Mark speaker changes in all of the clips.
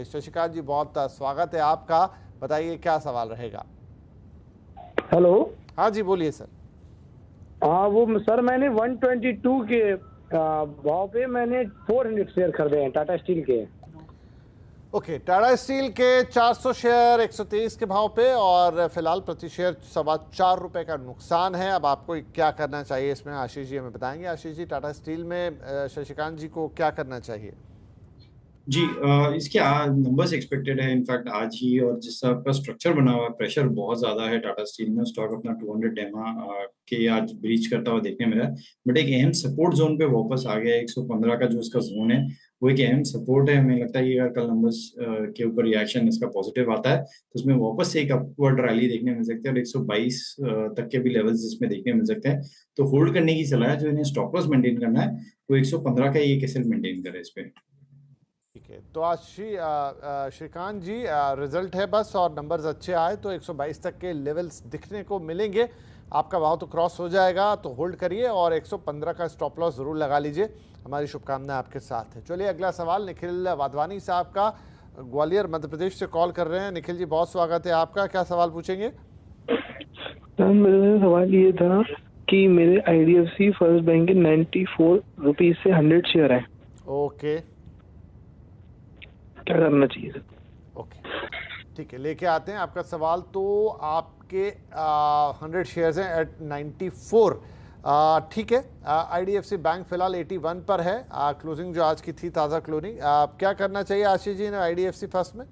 Speaker 1: शशिकांत जी, बहुत स्वागत है आपका। बताइए क्या सवाल रहेगा।
Speaker 2: हेलो।
Speaker 1: हाँ जी, बोलिए सर।
Speaker 2: हाँ वो सर, मैंने 122 के भाव पे मैंने 400 शेयर खरीदे हैं टाटा स्टील के।
Speaker 1: ओके, टाटा स्टील के 400 शेयर 123 के भाव पे और फिलहाल प्रति शेयर ₹4.25 का नुकसान है। अब आपको क्या करना चाहिए इसमें आशीष जी हमें बताएंगे। आशीष जी, टाटा स्टील में शशिकांत जी को क्या करना चाहिए?
Speaker 3: जी इसके नंबर्स एक्सपेक्टेड है इनफैक्ट आज ही, और जिस तरह का स्ट्रक्चर बना हुआ है, प्रेशर बहुत ज्यादा है टाटा स्टील में। स्टॉक अपना 200 एमआ के आज ब्रीच करता हुआ देखने मिला है, बट एक अहम सपोर्ट जोन पे वापस आ गया है। 115 का जो इसका जोन है वो एक अहम सपोर्ट है। हमें लगता है कि अगर कल नंबर्स के ऊपर रिएक्शन इसका पॉजिटिव आता है तो उसमें वापस से एक अपवर्ड रैली देखने मिल सकती है और 122 तक के भी लेवल्स इसमें देखने मिल सकते हैं। तो होल्ड करने की सलाह है। जो इन्हें स्टॉप लॉस मेंटेन करना है वो 115 का ये कैसे मेंटेन करे इस पे।
Speaker 1: ठीक है, तो आज श्रीकांत जी रिजल्ट है बस, और नंबर्स अच्छे आए तो 122 तक के लेवल्स दिखने को मिलेंगे। आपका भाव तो क्रॉस हो जाएगा, तो होल्ड करिए और 115 का स्टॉप लॉस जरूर लगा लीजिए। हमारी शुभकामनाएं आपके साथ है। चलिए अगला सवाल निखिल वाधवानी साहब का, ग्वालियर मध्य प्रदेश से कॉल कर रहे हैं। निखिल जी, बहुत स्वागत है आपका। क्या सवाल पूछेंगे?
Speaker 4: मेरा सवाल ये था कि मेरे IDFC फर्स्ट बैंक के 94 रुपीज से 100 शेयर है।
Speaker 1: ओके,
Speaker 4: क्या करना चाहिए सर?
Speaker 1: ओके, ठीक है, लेके आते हैं आपका सवाल। तो आपके 100 शेयर्स हैं एट 94। ठीक है, IDFC बैंक फिलहाल 81 पर है। क्लोजिंग जो आज की थी, ताज़ा क्लोजिंग, क्या करना चाहिए आशीष जी ने IDFC फर्स्ट में?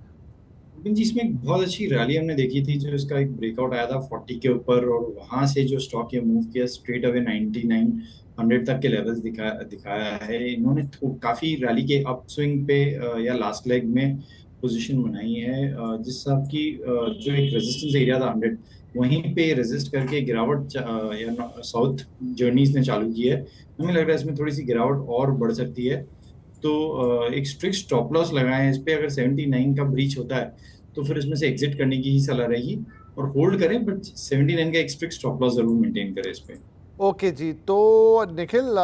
Speaker 3: जी, इसमें एक बहुत अच्छी रैली हमने देखी थी, जो इसका एक ब्रेकआउट आया था 40 के ऊपर, और वहां से जो स्टॉक ये मूव किया स्ट्रेट अवे 99 100 तक के लेवल्स दिखाया है इन्होंने। काफी रैली के अप स्विंग पे या लास्ट लेग में पोजीशन बनाई है। जिस हिसाब की जो एक रेजिस्टेंस एरिया था 100, वहीं पे रेजिस्ट करके गिरावट या साउथ जर्नीज ने चालू की है। हमें लग रहा है इसमें थोड़ी सी गिरावट और बढ़ सकती है, तो एक स्ट्रिक्ट स्टॉप लॉस लगाएं इस पे। अगर 79 का ब्रीच होता है तो फिर इसमें से एग्जिट करने की ही सलाह रहेगी और होल्ड करें, बट 79 का एक स्ट्रिक्ट स्टॉप लॉस जरूर मेंटेन करें इस पे।
Speaker 1: ओके जी, तो निखिल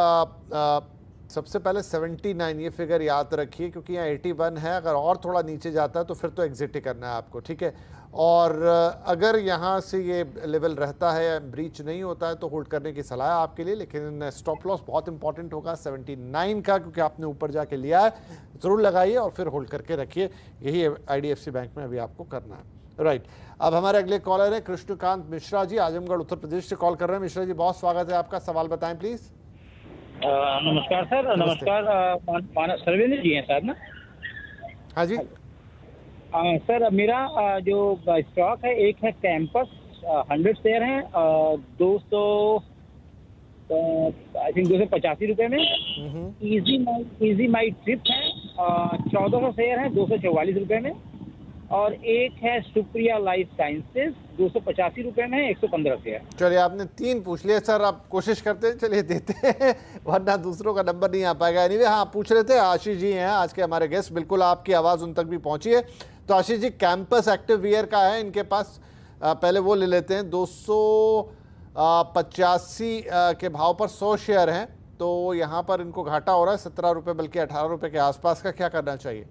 Speaker 1: सबसे पहले 79 ये फिगर याद रखिए, क्योंकि यहाँ 81 है। अगर और थोड़ा नीचे जाता है तो फिर तो एग्जिट ही करना है आपको, ठीक है। और अगर यहाँ से ये लेवल रहता है, ब्रीच नहीं होता है, तो होल्ड करने की सलाह है आपके लिए। लेकिन स्टॉप लॉस बहुत इंपॉर्टेंट होगा 79 का, क्योंकि आपने ऊपर जाके लिया है। ज़रूर लगाइए और फिर होल्ड करके रखिए। यही IDFC बैंक में अभी आपको करना है, राइट। अब हमारे अगले कॉलर है कृष्णकांत मिश्रा जी, आजमगढ़ उत्तर प्रदेश से कॉल कर रहे हैं। मिश्रा जी, बहुत स्वागत है आपका। सवाल बताएं प्लीज।
Speaker 5: नमस्कार सर। नमस्कार, मानस सर्वेन्द्र जी हैं सर ना?
Speaker 1: हाँ जी
Speaker 5: सर, मेरा जो स्टॉक है, एक है कैंपस 100 शेयर हैं, 200 आई थिंक 285 रुपए में। इजी माई ट्रिप है 1400 शेयर हैं 244 रुपए में। और एक है सुप्रिया लाइफ साइंसेज 285 रुपए में 115 शेयर।
Speaker 1: चलिए, आपने 3 पूछ लिए सर। आप कोशिश करते हैं, चलिए देते हैं, वरना दूसरों का नंबर नहीं आ पाएगा। एनीवे, हाँ, पूछ रहे थे, आशीष जी हैं आज के हमारे गेस्ट। बिल्कुल आपकी आवाज़ उन तक भी पहुंची है। तो Ashish ji, campus active wear का है इनके पास, पहले वो ले लेते हैं। 285 के भाव पर 100 शेयर हैं, तो यहाँ पर इनको घाटा हो रहा है 17 रुपये, बल्कि 18 रुपये के आसपास का। क्या करना चाहिए?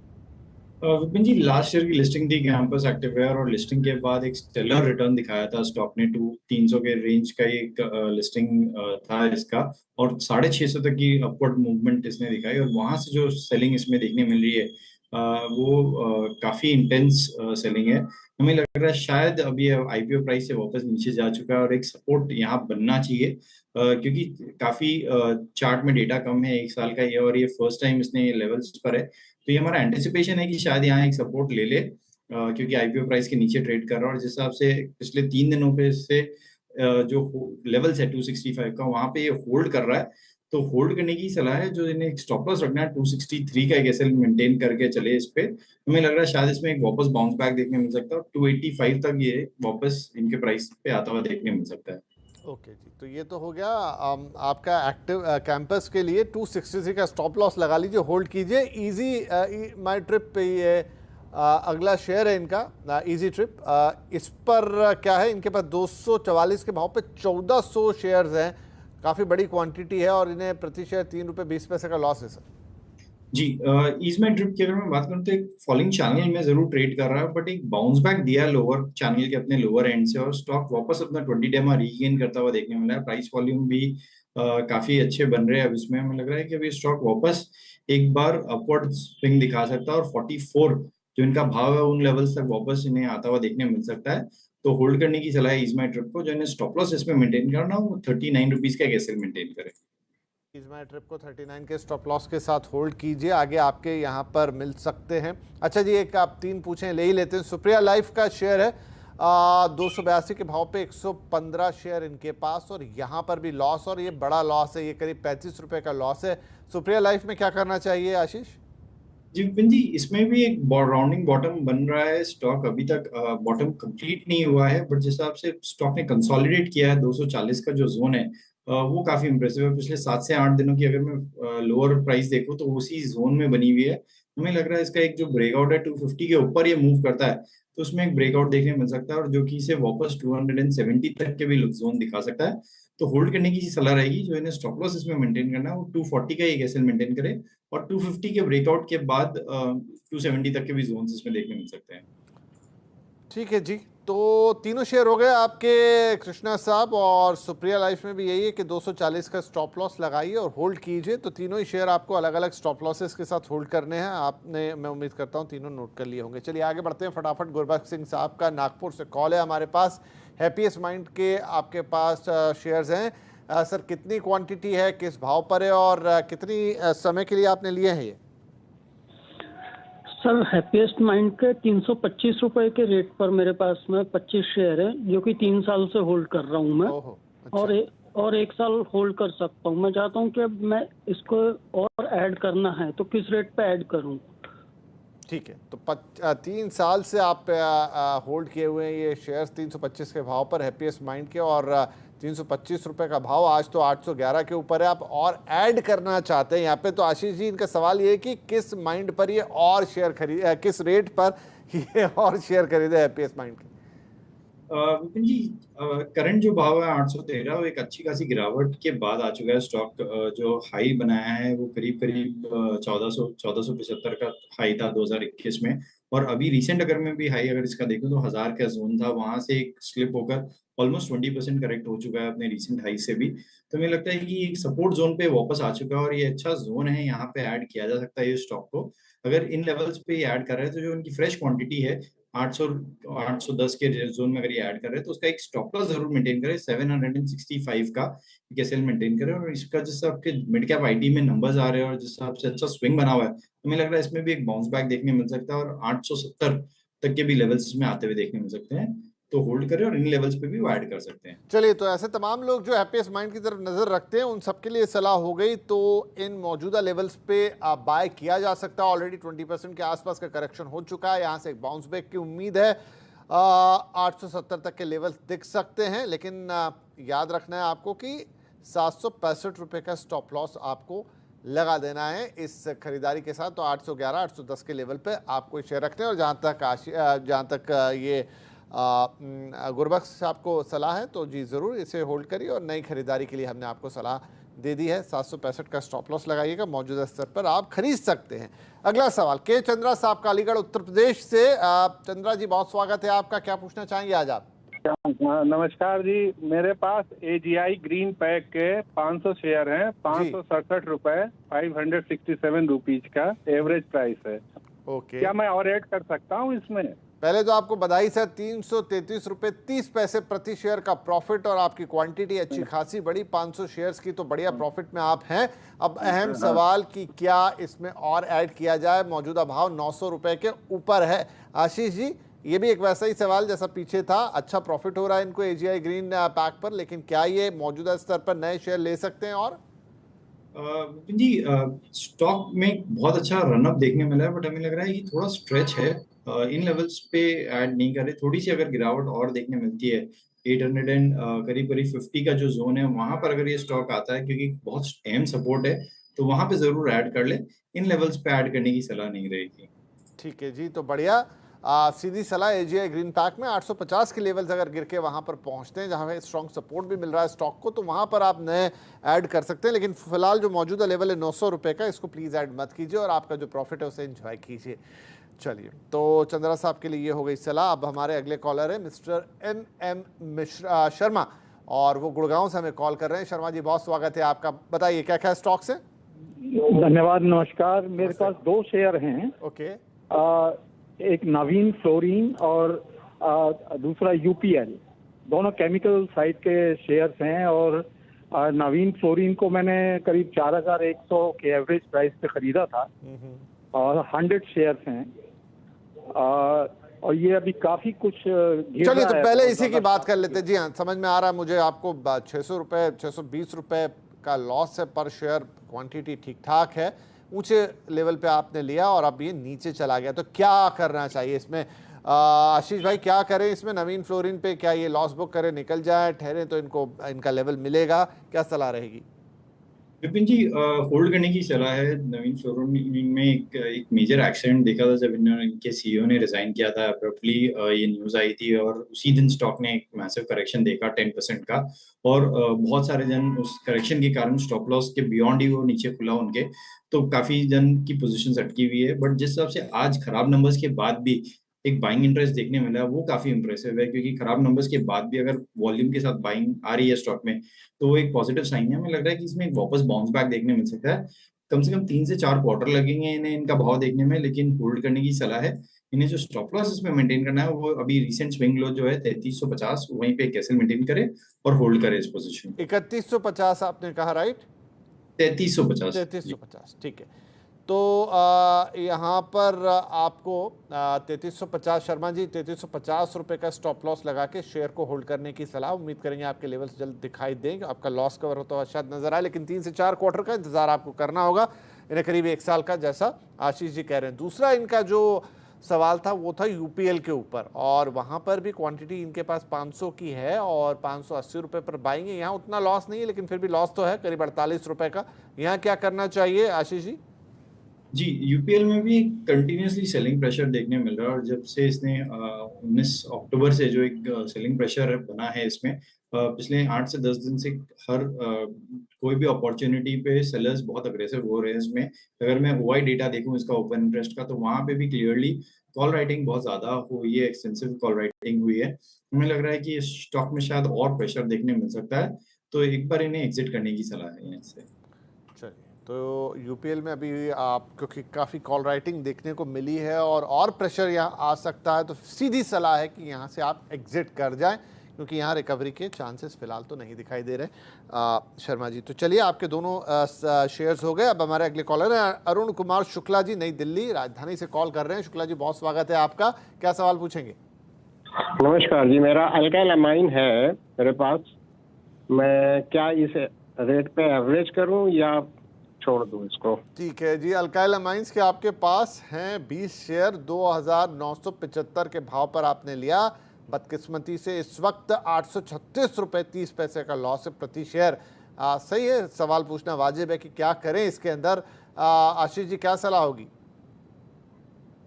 Speaker 3: विपिन जी, लास्ट ईयर की लिस्टिंग थी कैंपस एक्टिववेयर, और लिस्टिंग के बाद एक स्टेलर रिटर्न दिखाया था स्टॉक ने। 300 के रेंज का एक लिस्टिंग था इसका, और 650 तक की अपवर्ड मूवमेंट इसने दिखाई। और वहां से जो सेलिंग इसमें देखने मिल रही है वो काफी इंटेंस सेलिंग है। हमें लग रहा है शायद अभी IPO प्राइस से वापस नीचे जा चुका है और एक सपोर्ट यहाँ बनना चाहिए, क्योंकि काफी चार्ट में डेटा कम है, 1 साल का ये, और ये फर्स्ट टाइम इसने ये लेवल्स पर है। तो ये हमारा एंटिसिपेशन है कि शायद यहाँ एक सपोर्ट ले ले, क्योंकि IPO प्राइस के नीचे ट्रेड कर रहा है। और जिस हिसाब से पिछले 3 दिनों पे से जो लेवल्स है 265 का, वहां पे ये होल्ड कर रहा है। तो होल्ड करने की सलाह है। जो इन्हें एक स्टॉप लॉस रखना है 263 का एक एसएल मेंटेन करके चले इस पे। हमें लग रहा है शायद इसमें एक वापस बाउंस बैक देखने मिल सकता है, 285 तक ये वापस इनके प्राइस पे आता हुआ देखने मिल सकता है।
Speaker 1: ओके जी, तो ये तो हो गया आपका एक्टिव कैंपस के लिए। 263 का स्टॉप लॉस लगा लीजिए, होल्ड कीजिए। इजी माई ट्रिप पे ये अगला शेयर है इनका, इजी ट्रिप। इस पर क्या है, इनके पास 244 के भाव पे 1400 शेयर्स हैं। काफ़ी बड़ी क्वांटिटी है और इन्हें प्रति शेयर ₹3.20 का लॉस है सर।
Speaker 3: जी, ईज माई ड्रिप की अगर मैं बात करूँ तो एक फॉलिंग चैनल में जरूर ट्रेड कर रहा है, बट एक बाउंस बैक दिया है लोअर चैनल के अपने लोअर एंड से, और स्टॉक वापस अपना 20 डेमा रीगेन करता हुआ देखने मिला है। प्राइस वॉल्यूम भी काफी अच्छे बन रहे हैं। अब इसमें हमें लग रहा है कि अभी स्टॉक वापस एक बार अपवर्ड स्विंग दिखा सकता है, और 44 जो इनका भाव है उन लेवल्स तक वापस इन्हें आता हुआ देखने मिल सकता है। तो होल्ड करने की सलाह है इज माई ट्रिप को। जो इन्हें स्टॉप लॉस इसमें मेंटेन करना, वो 39 रुपीज का एक एसएल मेंटेन करे।
Speaker 1: इज माई ट्रिप को 39 के स्टॉप लॉस के साथ होल्ड कीजिए, आगे आपके यहाँ पर मिल सकते हैं। अच्छा जी, एक आप तीन पूछें, ले ही लेते हैं। सुप्रिया लाइफ का शेयर है 282 के भाव पे 115 शेयर इनके पास, और यहाँ पर भी लॉस, और ये बड़ा लॉस है, ये करीब 35 रुपए का लॉस है। सुप्रिया लाइफ में क्या करना चाहिए आशीष?
Speaker 3: जी विपिन जी, इसमें भी एक राउंडिंग बॉटम बन रहा है। स्टॉक अभी तक बॉटम कंप्लीट नहीं हुआ है, बट जिस हिसाब से स्टॉक ने कंसोलिडेट किया है 240 का जो जोन है वो काफी इंप्रेसिव है। पिछले 7 से 8 दिनों की अगर मैं लोअर प्राइस देखूं तो उसी जोन में बनी हुई है। हमें लग रहा है इसका एक जो ब्रेकआउट है 250 के ऊपर ये मूव करता है तो उसमें एक ब्रेकआउट देखने मिल सकता है, और जो कि इसे वापस 270 तक के भी जोन दिखा सकता है। तो होल्ड करने की सलाह रहेगी। जो इन्हें स्टॉप लॉस इसमें मेंटेन करना है वो 240 का एक एसएल मेंटेन करे, और 250 के ब्रेकआउट के बाद 270 तक के भी जोन्स इसमें देखने मिल सकते हैं।
Speaker 1: ठीक है जी, तो तीनों शेयर हो गए आपके कृष्णा साहब, और सुप्रिया लाइफ में भी यही है कि 240 का स्टॉप लॉस लगाइए और होल्ड कीजिए। तो तीनों ही शेयर आपको अलग अलग स्टॉप लॉसेस के साथ होल्ड करने हैं। आपने, मैं उम्मीद करता हूँ, तीनों नोट कर लिए होंगे। चलिए आगे बढ़ते हैं फटाफट। गुरबख्श सिंह साहब का नागपुर से कॉल है हमारे पास। हैप्पीएस्ट माइंड के आपके पास शेयर्स हैं। सर, कितनी क्वांटिटी है, किस भाव पर है, और कितनी समय के लिए आपने लिए हैं ये?
Speaker 6: सर, हैप्पीएस्ट माइंड के 325 रुपए के रेट पर मेरे पास में 25 शेयर है, जो कि 3 साल से होल्ड कर रहा हूँ मैं।
Speaker 1: अच्छा।
Speaker 6: और 1 साल होल्ड कर सकता हूँ। मैं चाहता हूँ कि अब मैं इसको और ऐड करना है, तो किस रेट पे ऐड करूँ?
Speaker 1: ठीक है, तो 3 साल से आप होल्ड किए हुए हैं ये शेयर्स 325 के भाव पर हैप्पीएस्ट माइंड के, और 325 रुपए का भाव, आज तो 811 के ऊपर है। आप और ऐड करना चाहते हैं यहाँ पे। तो आशीष जी, इनका सवाल ये है कि किस माइंड पर ये और शेयर खरीदे, किस रेट पर ये और शेयर खरीदे हैप्पीएस्ट माइंड के?
Speaker 3: विपिन जी, करंट जो भाव है 813, वो एक अच्छी खासी गिरावट के बाद आ चुका है। स्टॉक जो हाई बनाया है वो करीब करीब 1475 का हाई था 2021 में, और अभी रिसेंट अगर मैं भी हाई अगर इसका देखूं तो 1000 का जोन था, वहां से एक स्लिप होकर ऑलमोस्ट 20% करेक्ट हो चुका है अपने रिसेंट हाई से भी। तो मुझे लगता है कि एक सपोर्ट जोन पे वापस आ चुका है, और ये अच्छा जोन है, यहाँ पे ऐड किया जा सकता है ये स्टॉक को। अगर इन लेवल्स पे ऐड कर रहे हैं तो जो उनकी फ्रेश क्वांटिटी है 810 के जोन में अगर ये ऐड कर रहे हैं तो उसका एक स्टॉप लॉस जरूर मेंटेन करें। 765 का एक एसएल मेंटेन करें, और इसका जिस आपके मिड कैप आईटी में नंबर्स आ रहे हैं और जिस हिसाब से अच्छा स्विंग बना हुआ है, हमें लग रहा है इसमें भी एक बाउंस बैक देखने मिल सकता है, और 870 तक के भी लेवल्स इसमें आते हुए देखने मिल सकते हैं। तो होल्ड करें और इन लेवल्स पे भी वो ऐड कर सकते हैं।
Speaker 1: चलिए, तो ऐसे तमाम लोग जो हैप्पीएस्ट माइंड की तरफ नजर रखते हैं उन सबके लिए सलाह हो गई। तो इन मौजूदा लेवल्स पे बाय किया जा सकता है। ऑलरेडी 20% के आसपास का करेक्शन हो चुका है, यहाँ से एक बाउंस बैक की उम्मीद है। 870 तक के लेवल्स दिख सकते हैं, लेकिन याद रखना है आपको कि 765 रुपये का स्टॉप लॉस आपको लगा देना है इस खरीदारी के साथ। तो 811 810 के लेवल पे आपको शेयर रखने हैं। और जहाँ तक ये गुरबख्श साहब को सलाह है तो जी ज़रूर इसे होल्ड करिए, और नई खरीदारी के लिए हमने आपको सलाह दे दी है। 765 का स्टॉप लॉस लगाइएगा, मौजूदा स्तर पर आप खरीद सकते हैं। अगला सवाल के चंद्रा साहब का, अलीगढ़ उत्तर प्रदेश से। चंद्रा जी, बहुत स्वागत है आपका। क्या पूछना चाहेंगे आज आप?
Speaker 7: नमस्कार जी, मेरे पास एजीआई ग्रीन पैक के 500 शेयर हैं, 567 रुपए, 567 रुपीज का एवरेज प्राइस है।
Speaker 1: ओके,
Speaker 7: क्या मैं और ऐड कर सकता हूँ इसमें?
Speaker 1: पहले तो आपको बधाई सर, 333 रुपये 30 पैसे प्रति शेयर का प्रॉफिट, और आपकी क्वांटिटी अच्छी खासी बड़ी, 500 शेयर्स की, तो बढ़िया प्रॉफिट में आप हैं। अब अहम सवाल कि क्या इसमें और ऐड किया जाए? मौजूदा भाव 900 रुपये के ऊपर है। आशीष जी, ये भी एक वैसा ही सवाल जैसा पीछे था। अच्छा प्रॉफिट हो रहा है इनको एजीआई ग्रीन पैक पर, लेकिन क्या ये मौजूदा स्तर पर नए शेयर ले सकते हैं? और
Speaker 3: जी, स्टॉक में बहुत अच्छा रनअप देखने मिला है, बट हमें लग रहा है कि थोड़ा स्ट्रेच है। इन लेवल्स पे ऐड नहीं करे। थोड़ी सी अगर गिरावट और देखने मिलती है 800 एंड करीब करीब 50 का जो जोन है वहां पर अगर ये स्टॉक आता है, क्योंकि बहुत अहम सपोर्ट है, तो वहां पे जरूर ऐड कर ले। इन लेवल्स पे ऐड करने की सलाह नहीं रहेगी।
Speaker 1: ठीक है जी, तो बढ़िया। सीधी सलाह एजीआई ग्रीन पैक में 850 के लेवल्स अगर गिर के वहाँ पर पहुँचते हैं, जहाँ पे स्ट्रॉन्ग सपोर्ट भी मिल रहा है स्टॉक को, तो वहाँ पर आप नए ऐड कर सकते हैं। लेकिन फिलहाल जो मौजूदा लेवल है 900 रुपये का, इसको प्लीज़ ऐड मत कीजिए और आपका जो प्रॉफिट है उसे एंजॉय कीजिए। चलिए, तो चंद्रा साहब के लिए ये हो गई सलाह। अब हमारे अगले कॉलर है मिस्टर MM मिश्रा शर्मा, और वो गुड़गांव से हमें कॉल कर रहे हैं। शर्मा जी, बहुत स्वागत है आपका। बताइए क्या क्या स्टॉक्स हैं?
Speaker 8: धन्यवाद, नमस्कार। मेरे पास 2 शेयर हैं।
Speaker 1: ओके।
Speaker 8: एक नवीन फ्लोरीन और दूसरा UPL, दोनों केमिकल साइड के शेयर्स हैं। और नवीन फ्लोरीन को मैंने करीब 4100 के एवरेज प्राइस पे खरीदा था और 100 शेयर्स हैं। और ये अभी काफी कुछ
Speaker 1: चलिए, तो पहले इसी की बात कर लेते हैं। जी हाँ, समझ में आ रहा है मुझे। आपको 600 रुपये 620 रुपये का लॉस है पर शेयर, क्वांटिटी ठीक ठाक है, ऊंचे लेवल पे आपने लिया और अब ये नीचे चला गया, तो क्या करना चाहिए इसमें? आशीष भाई, क्या करें इसमें? नवीन फ्लोरीन पे क्या ये लॉस बुक करें, निकल जाए, ठहरे तो इनका लेवल मिलेगा? क्या सलाह रहेगी?
Speaker 3: विपिन जी, होल्ड करने की सलाह है। नवीन फ्लोरीन में एक मेजर एक्सीडेंट देखा था जब इनके CEO ने रिजाइन किया था अब्रप्टली। ये न्यूज आई थी और उसी दिन स्टॉक ने एक मैसिव करेक्शन देखा 10% का, और बहुत सारे जन उस करेक्शन के कारण स्टॉप लॉस के बियॉन्ड ही वो नीचे खुला उनके, तो काफी जन की पोजीशन अटकी हुई है। बट जिस हिसाब से आज खराब नंबर्स के बाद भी एक बाइंग इंटरेस्ट देखने मिला, वो काफी इंप्रेसिव है, क्योंकि खराब नंबर्स के बाद भी अगर वॉल्यूम के साथ बाइंग आ रही है स्टॉक में, तो वो एक पॉजिटिव साइन है। हमें लग रहा है कि इसमें एक वापस बाउंस बैक देखने मिल सकता है। कम से कम 3 से 4 क्वार्टर लगेंगे इन्हें इनका भाव देखने में, लेकिन होल्ड करने की सलाह है। इन्हें जो स्टॉप लॉस इसमें मेंटेन करना है, वो अभी रिसेंट स्विंग लो जो है 3350, वहीं पे कैसे मेंटेन करे और होल्ड करे इस पोजीशन।
Speaker 1: 3150 आपने कहा, राइट?
Speaker 3: 3350।
Speaker 1: 3350, ठीक है। तो यहाँ पर आपको 3350, शर्मा जी 3350 रुपये का स्टॉप लॉस लगा के शेयर को होल्ड करने की सलाह। उम्मीद करेंगे आपके लेवल्स जल्द दिखाई देंगे, आपका लॉस कवर होता हुआ शायद नजर आए, लेकिन 3 से 4 क्वार्टर का इंतजार आपको करना होगा, इन्हें करीब 1 साल का, जैसा आशीष जी कह रहे हैं। दूसरा इनका जो सवाल था वो था UPL के ऊपर, और वहाँ पर भी क्वांटिटी इनके पास 500 की है और 580 रुपये पर बाइंग है। यहाँ उतना लॉस नहीं है, लेकिन फिर भी लॉस तो है करीब 48 रुपये का। यहाँ क्या करना चाहिए आशीष जी?
Speaker 3: जी, UPL में भी कंटिन्यूसली सेलिंग प्रेशर देखने मिल रहा है, और जब से इसने 19 अक्टूबर से जो एक सेलिंग प्रेशर बना है इसमें, पिछले 8 से 10 दिन से हर कोई भी अपॉर्चुनिटी पे सेलर्स बहुत अग्रेसिव हो रहे हैं इसमें। अगर मैं OI डेटा देखूं इसका ओपन इंटरेस्ट का, तो वहां पे भी क्लियरली कॉल राइटिंग बहुत ज्यादा हुई है, एक्सटेंसिव कॉल राइटिंग हुई है। हमें लग रहा है कि इस स्टॉक में शायद और प्रेशर देखने मिल सकता है, तो एक बार इन्हें एग्जिट करने की सलाह है यहाँ से।
Speaker 1: तो UPL में अभी आप, क्योंकि काफ़ी कॉल राइटिंग देखने को मिली है और प्रेशर यहाँ आ सकता है, तो सीधी सलाह है कि यहाँ से आप एग्जिट कर जाएं, क्योंकि यहाँ रिकवरी के चांसेस फिलहाल तो नहीं दिखाई दे रहे। शर्मा जी, तो चलिए, आपके दोनों शेयर्स हो गए। अब हमारे अगले कॉलर हैं अरुण कुमार शुक्ला जी, नई दिल्ली राजधानी से कॉल कर रहे हैं। शुक्ला जी, बहुत स्वागत है आपका। क्या सवाल पूछेंगे?
Speaker 9: नमस्कार जी, मेरा अल्काइल अमाइन है मेरे पास। मैं क्या इस रेट पे एवरेज करूं या छोड़ दूं इसको? ठीक
Speaker 1: है जी, अल्काइल अमाइंस के आपके पास हैं 20 शेयर, 2975 के भाव पर आपने लिया। बदकिस्मती से इस वक्त 836 रुपये 30 पैसे का लॉस है प्रति शेयर। सही है, सवाल पूछना वाजिब है कि क्या करें इसके अंदर। आशीष जी, क्या सलाह होगी?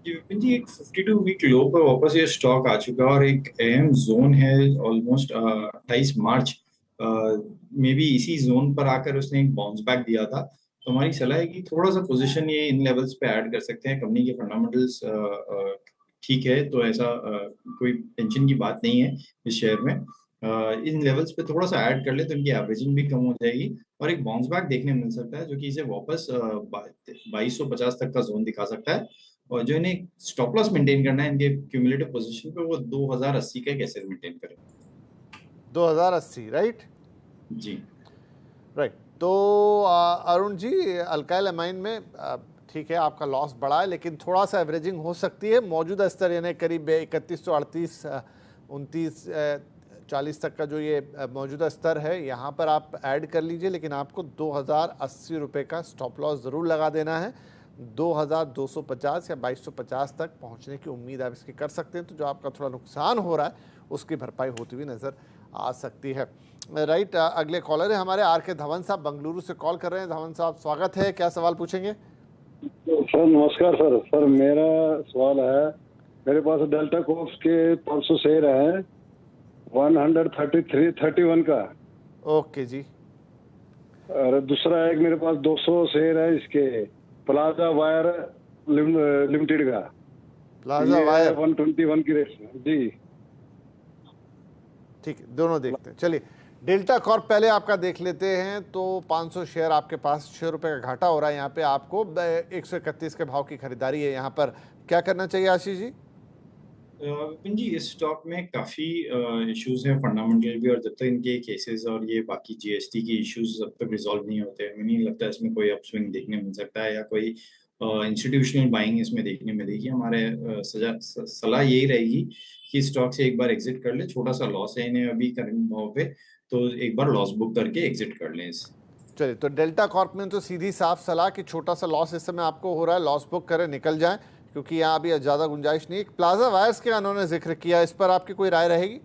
Speaker 3: जी, एक 52 वीक लो पर वापस ये स्टॉक आ चुका है और एक अहम जोन है ऑलमोस्ट 28 मार्च में भी इसी जोन पर आकर उसने एक बाउंस बैक दिया था। तो हमारी सलाह है कि थोड़ा सा पोजीशन ये इन लेवल्स पे ऐड कर सकते हैं। कंपनी के फंडामेंटल्स ठीक है, तो ऐसा कोई टेंशन की बात नहीं है इस शेयर में। इन लेवल्स पे थोड़ा सा ऐड कर ले तो इनकी एवरेजिंग भी कम हो जाएगी और एक बाउंस बैक देखने मिल सकता है, जो कि इसे वापस 2250 तक का जोन दिखा सकता है। और जो इन्हें स्टॉप लॉस मेंटेन करना है इनके क्यूमुलेटिव पोजीशन पे, वो 2080 का कैसे मेंटेन करें?
Speaker 1: 2080, राइट
Speaker 3: जी,
Speaker 1: राइट। तो अरुण जी, अल्काइल अमाइन में ठीक है, आपका लॉस बढ़ा है, लेकिन थोड़ा सा एवरेजिंग हो सकती है। मौजूदा स्तर यानी करीब 3138, 29, 40 तक का जो ये मौजूदा स्तर है, यहाँ पर आप ऐड कर लीजिए, लेकिन आपको 2080 रुपये का स्टॉप लॉस ज़रूर लगा देना है। 2250 या 2250 तक पहुँचने की उम्मीद आप इसकी कर सकते हैं, तो जो आपका थोड़ा नुकसान हो रहा है उसकी भरपाई होती हुई नज़र आ सकती है। राइट, अगले कॉलर है हमारे RK धवन साहब, बेंगलुरु से कॉल कर रहे हैं। धवन साहब, स्वागत है। क्या सवाल पूछेंगे?
Speaker 10: सर नमस्कार। सर मेरा सवाल है मेरे पास डेल्टा कॉर्प्स के 500 शेयर हैं 131 का।
Speaker 1: ओके जी।
Speaker 10: और दूसरा एक मेरे पास 200 शेयर है इसके प्लाजा वायर लिमिटेड का।
Speaker 1: प्लाजा वायर
Speaker 10: 121 की रेट जी।
Speaker 1: ठीक है, दोनों देखते हैं। चलिए, डेल्टा कॉर्प पहले आपका देख लेते हैं। तो 500 शेयर आपके पास 6 रुपए का घाटा हो रहा है यहाँ पे। आपको 131 के भाव की खरीदारी है यहाँ पर। क्या करना चाहिए आशीष जी?
Speaker 3: विपिन जी, इस स्टॉक में काफी इश्यूज हैं फंडामेंटल भी, और जब तक इनके केसेस और ये बाकी जीएसटी की इश्यूज जब तक रिजॉल्व नहीं होते, हमें नहीं लगता इसमें कोई अपस्विंग देखने मिल सकता है या कोई इंस्टीट्यूशनल बाइंग इसमें देखने मिलेगी। हमारे सलाह यही रहेगी कि स्टॉक से एक बार एग्जिट कर ले। छोटा सा लॉस है इन्हें अभी करंट भाव पे, तो एक बार लॉस बुक करके एग्जिट कर लें इस।
Speaker 1: चलिए, तो डेल्टा कॉर्प में तो सीधी साफ सलाह कि छोटा सा लॉस इस समय आपको हो रहा है, लॉस बुक करें, निकल जाएं, क्योंकि यहाँ अभी ज़्यादा गुंजाइश नहीं है। प्लाजा वायर्स के उन्होंने जिक्र किया, इस पर आपकी कोई राय रहेगी?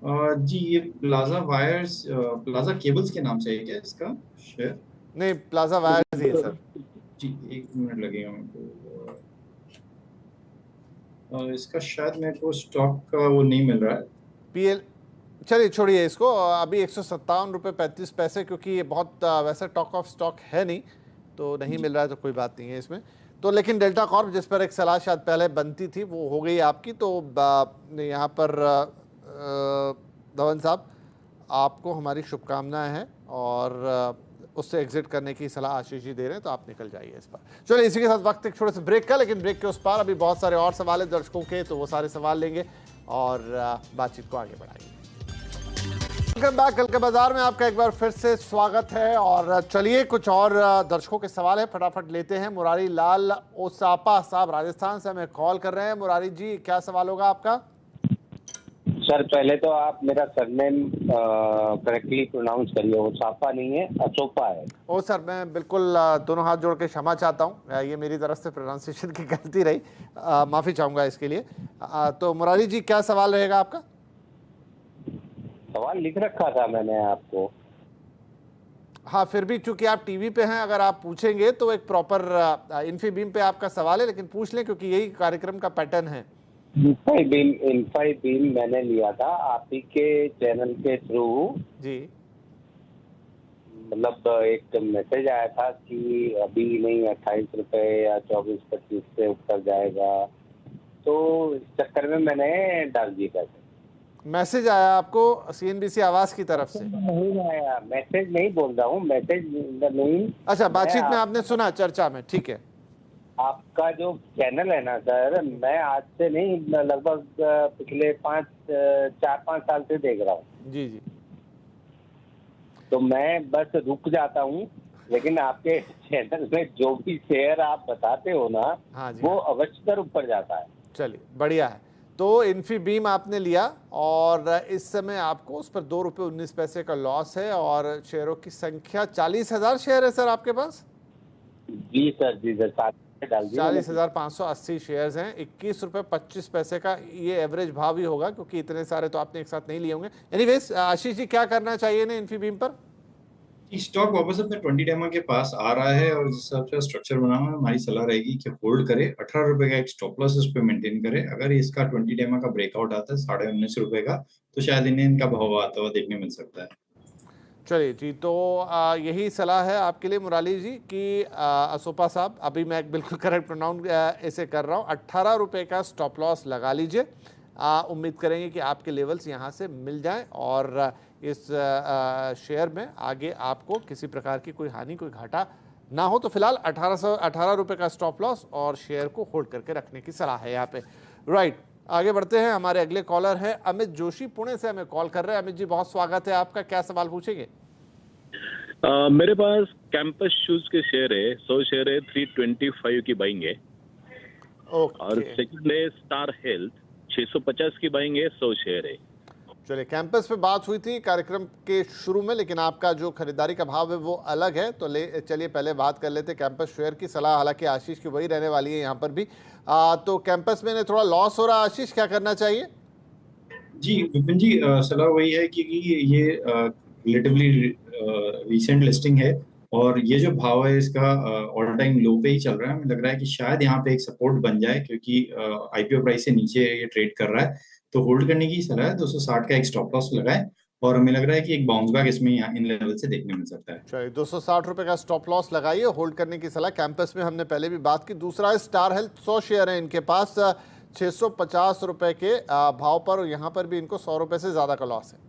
Speaker 3: जी, ये प्लाजा वायर्स प्लाजा केबल्स के नाम से है क्या इसका शेयर?
Speaker 1: नहीं, प्लाजा वायर्स ही है सर
Speaker 3: जी। 1 मिनट लगेगा मेरे को। इसका शायद मेरे को स्टॉक का वो नहीं मिल रहा है।
Speaker 1: पीएल, चलिए छोड़िए इसको। अभी 157 रुपये 35 पैसे, क्योंकि ये बहुत वैसा टॉक ऑफ स्टॉक है नहीं, तो नहीं मिल रहा है, तो कोई बात नहीं है इसमें तो। लेकिन डेल्टा कॉर्प जिस पर एक सलाह शायद पहले बनती थी वो हो गई आपकी। तो यहाँ पर धवन साहब, आपको हमारी शुभकामनाएं हैं और उससे एग्जिट करने की सलाह आशीष जी दे रहे हैं, तो आप निकल जाइए इस पर। चलिए, इसी के साथ वक्त एक छोटे से ब्रेक का, लेकिन ब्रेक के उस पार अभी बहुत सारे और सवाल है दर्शकों के, तो वो सारे सवाल लेंगे और बातचीत को आगे बढ़ाएंगे। Welcome back. कल के बाजार में आपका एक बार फिर से स्वागत है। और चलिए, कुछ और दर्शकों के सवाल है, फटाफट लेते हैं। मुरारी लाल ओसापा साहब राजस्थान से हमें कॉल कर रहे हैं। मुरारी जी, क्या सवाल होगा आपका?
Speaker 11: सर, पहले तो आप मेरा सरनेम करेक्टली प्रोनाउंस करिए। ओसापा नहीं है, असोपा है।
Speaker 1: ओ सर, मैं बिल्कुल दोनों हाथ जोड़ के क्षमा चाहता हूँ, ये मेरी तरफ से प्रोनाउंसिएशन की गलती रही, माफ़ी चाहूँगा इसके लिए। तो मुरारी जी, क्या सवाल रहेगा आपका?
Speaker 11: सवाल लिख रखा था मैंने आपको।
Speaker 1: हाँ, फिर भी चूंकि आप टीवी पे हैं, अगर आप पूछेंगे तो एक प्रॉपर इन्फीबीम पे आपका सवाल है, लेकिन पूछ लें क्योंकि यही कार्यक्रम का पैटर्न है।
Speaker 11: इन्फीबीम मैंने लिया था आप ही के चैनल के थ्रू
Speaker 1: जी।
Speaker 11: मतलब एक मैसेज आया था कि अभी नहीं 28 रुपए या 24-25 से ऊपर जाएगा, तो इस चक्कर में मैंने डाल दिया पैसे।
Speaker 1: मैसेज आया आपको सीएनबीसी आवाज की तरफ से?
Speaker 11: नहीं आया, मैसेज नहीं बोल रहा हूँ, मैसेज नहीं।
Speaker 1: अच्छा, बातचीत में आपने सुना, चर्चा में, ठीक है।
Speaker 11: आपका जो चैनल है ना सर, मैं आज से नहीं, लगभग पिछले 4-5 साल से देख रहा हूँ।
Speaker 1: जी जी।
Speaker 11: तो मैं बस रुक जाता हूँ, लेकिन आपके चैनल में जो भी शेयर आप बताते हो ना,
Speaker 1: हाँ जी,
Speaker 11: वो अवश्य ऊपर जाता है।
Speaker 1: चलिए, बढ़िया है। तो इन्फीबीम आपने लिया और इस समय आपको उस पर 2 रुपये 19 पैसे का लॉस है, और शेयरों की संख्या 40,000 शेयर है सर आपके पास?
Speaker 11: जी सर, जी सर,
Speaker 1: 40,580 शेयर्स हैं। 21 रुपये 25 पैसे का ये एवरेज भाव ही होगा, क्योंकि इतने सारे तो आपने एक साथ नहीं लिए होंगे। एनीवेज, आशीष जी, क्या करना चाहिए ना इन्फीबीम पर?
Speaker 3: स्टॉक वापस अपने 20 डेमा के पास आ रहा है, और जिस हिसाब से स्ट्रक्चर बना हुआ है, हमारी सलाह रहेगी कि होल्ड करे। 18 रुपए का एक स्टॉप लॉस इस पे मेंटेन करे। अगर इसका 20 डेमा का ब्रेकआउट आता है 19.5 रुपए का, तो शायद इन्हें इनका भाव आता हुआ देखने मिल सकता है।
Speaker 1: चलिए जी, तो यही सलाह है आपके लिए मुरारी जी कि असोपा साहब, अभी मैं बिल्कुल करेक्ट प्रोनाउंस ऐसे कर रहा हूँ, 18 रुपये का स्टॉप लॉस लगा लीजिए। उम्मीद करेंगे कि आपके लेवल्स यहाँ से मिल जाएं और इस शेयर में आगे आपको किसी प्रकार की कोई हानि, कोई घाटा ना हो। तो फिलहाल 18 रुपये का स्टॉप लॉस और शेयर को होल्ड करके रखने की सलाह है यहाँ पे। राइट, आगे बढ़ते हैं। हमारे अगले कॉलर है अमित जोशी, पुणे से हमें कॉल कर रहे हैं। अमित जी, बहुत स्वागत है आपका, क्या सवाल पूछेंगे?
Speaker 12: मेरे पास कैंपस शूज के शेयर है, 100 शेयर है, 325 की बाइंग है। और सेकंड है स्टार हेल्थ, 650 की बाइंग है, 100 शेयर है।
Speaker 1: चलिए, कैंपस पे बात हुई थी कार्यक्रम के शुरू में, लेकिन आपका जो खरीदारी का भाव है वो अलग है, तो चलिए पहले बात कर लेते हैं कैंपस शेयर की। सलाह हालांकि आशीष की वही रहने वाली है यहाँ पर भी। तो कैंपस में थोड़ा लॉस हो रहा है, आशीष क्या करना चाहिए?
Speaker 3: जी विपिन जी, सलाह वही है कि ये रिलेटिवली रीसेंट लिस्टिंग है और ये जो भाव है इसका ऑल टाइम लो पे ही चल रहा है। हमें लग रहा है कि शायद यहाँ पे एक सपोर्ट बन जाए, क्योंकि आईपीओ प्राइस से नीचे ये ट्रेड कर रहा है, तो होल्ड करने की सलाह है। 260 का एक स्टॉप लॉस लगाए और हमें लग रहा है कि एक बाउंस बैक इसमें यहाँ इन लेवल से देखने मिल सकता है।
Speaker 1: चलिए 260 रुपए का स्टॉप लॉस लगाइए, होल्ड करने की सलाह। कैंपस में हमने पहले भी बात की। दूसरा है स्टार हेल्थ, 100 शेयर है इनके पास 650 रुपए के भाव पर, और यहाँ पर भी इनको 100 रुपए से ज्यादा का लॉस है।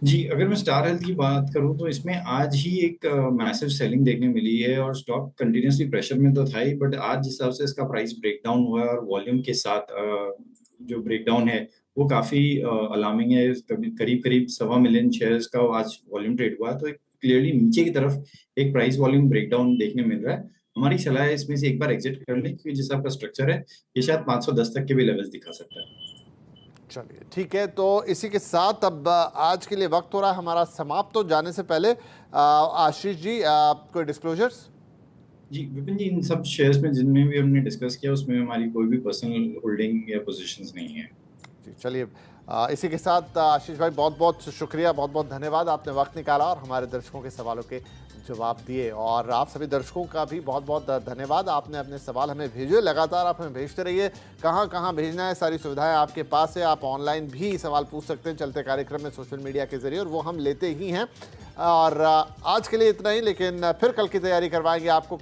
Speaker 3: जी, अगर मैं स्टार हेल्थ की बात करूं तो इसमें आज ही एक मैसिव सेलिंग देखने मिली है और स्टॉक कंटिन्यूसली प्रेशर में तो था ही, बट आज जिस हिसाब से इसका प्राइस ब्रेकडाउन हुआ है और वॉल्यूम के साथ जो ब्रेकडाउन है वो काफी अलार्मिंग है। करीब करीब 1.25 मिलियन शेयर्स का आज वॉल्यूम ट्रेड हुआ है, तो क्लियरली नीचे की तरफ एक प्राइस वॉल्यूम ब्रेकडाउन देखने मिल रहा है। हमारी सलाह है इसमें से एक बार एग्जिट कर लें, क्योंकि जिस आपका स्ट्रक्चर है ये शायद 510 तक के भी लेवल्स दिखा सकता है।
Speaker 1: चलिए ठीक है, तो इसी के साथ अब आज के लिए वक्त हो रहा है हमारा समाप्त। तो जाने से पहले आशीष जी कोई डिस्क्लोजर्स?
Speaker 3: जी विपिन जी, इन सब शेयर्स में जिनमें भी हमने डिस्कस किया उसमें हमारी कोई भी पर्सनल होल्डिंग या पोजीशंस नहीं है।
Speaker 1: जी चलिए, इसी के साथ आशीष भाई बहुत बहुत शुक्रिया, बहुत बहुत धन्यवाद, आपने वक्त निकाला और हमारे दर्शकों के सवालों के जवाब दिए। और आप सभी दर्शकों का भी बहुत बहुत धन्यवाद, आपने अपने सवाल हमें भेजे, लगातार आप हमें भेजते रहिए। कहाँ कहाँ भेजना है, सारी सुविधाएं आपके पास है। आप ऑनलाइन भी सवाल पूछ सकते हैं चलते कार्यक्रम में सोशल मीडिया के जरिए, और वो हम लेते ही हैं। और आज के लिए इतना ही, लेकिन फिर कल की तैयारी करवाएंगे आपको।